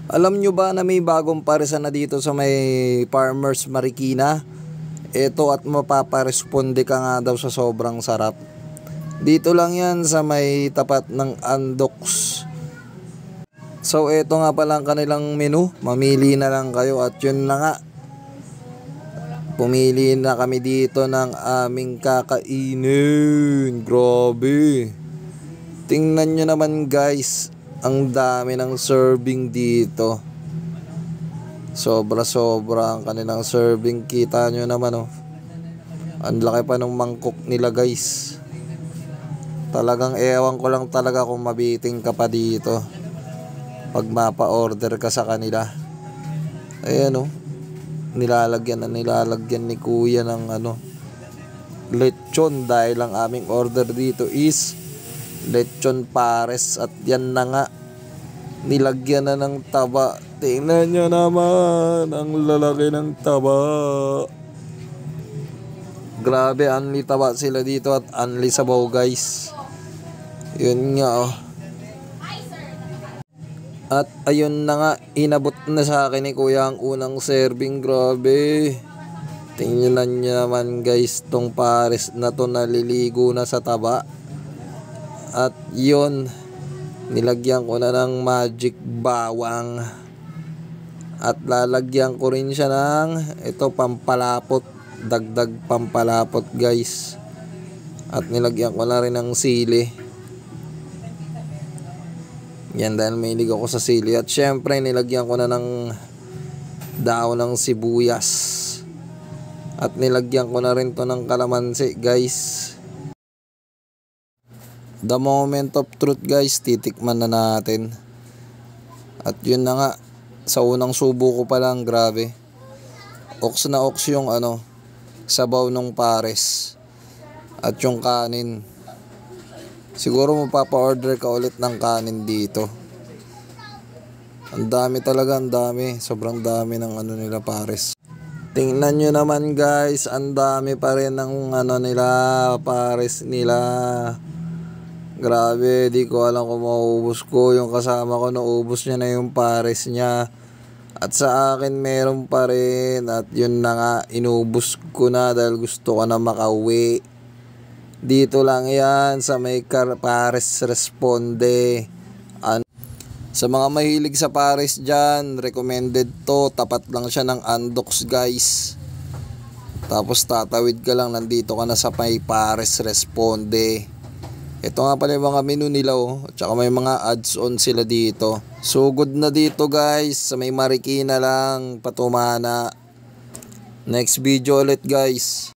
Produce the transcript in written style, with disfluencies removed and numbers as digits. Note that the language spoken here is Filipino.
Alam nyo ba na may bagong parisan na dito sa may Farmers Marikina? Ito at mapaparesponde ka nga daw sa sobrang sarap. Dito lang yan sa may tapat ng Andox. So ito nga pala ang kanilang menu. Mamili na lang kayo at yun na nga. Pumili na kami dito ng aming kakainin. Grabe. Tingnan nyo naman guys. Ang dami ng serving dito. Sobra-sobra ang kanilang serving. Kita nyo naman oh. Ang laki pa ng mangkok nila guys. Talagang ewan ko lang talaga kung mabiting ka pa dito pag mapa-order ka sa kanila. Ayan oh. Nilalagyan ni kuya ng lechon. Dahil ang aming order dito is lechon pares. At yan na nga, nilagyan na ng taba. Tingnan nyo naman, ang lalaki ng taba. Grabe, unli taba sila dito at unli sabaw guys. Yun nga oh. At ayun na nga, inabot na sa akin ni kuya ang unang serving. Grabe. Tingnan nyo naman guys, tong pares na to naliligo na sa taba. At yun, nilagyan ko na ng magic bawang. At lalagyan ko rin siya ng ito pampalapot. Dagdag pampalapot guys. At nilagyan ko na rin ng sili. Yan, dahil may hilig ako sa sili. At syempre nilagyan ko na ng daon ng sibuyas. At nilagyan ko na rin to ng kalamansi guys. The moment of truth guys, titikman na natin. At yun na nga, sa unang subo ko pa lang, grabe. Oks na oks yung sabaw ng pares. At yung kanin. Siguro mapapa-order ka ulit ng kanin dito. Ang dami talaga, ang dami. Sobrang dami ng nila pares. Tingnan nyo naman guys, ang dami pa rin ng nila, pares nila. Grabe, di ko alam kung mauubos ko. Yung kasama ko, naubos niya na yung pares niya. At sa akin, meron pa rin. At yun na nga, inubos ko na dahil gusto ko na makauwi. Dito lang yan, sa may Pares Responde. Sa mga mahilig sa pares dyan, recommended to. Tapat lang siya ng Andox guys. Tapos tatawid ka lang, nandito ka na sa may Pares Responde. Ito nga pala yung mga menu nila oh. At saka may mga ads-on sila dito. Sugod na dito guys. Sa may Marikina lang, Patumana. Next video ulit guys.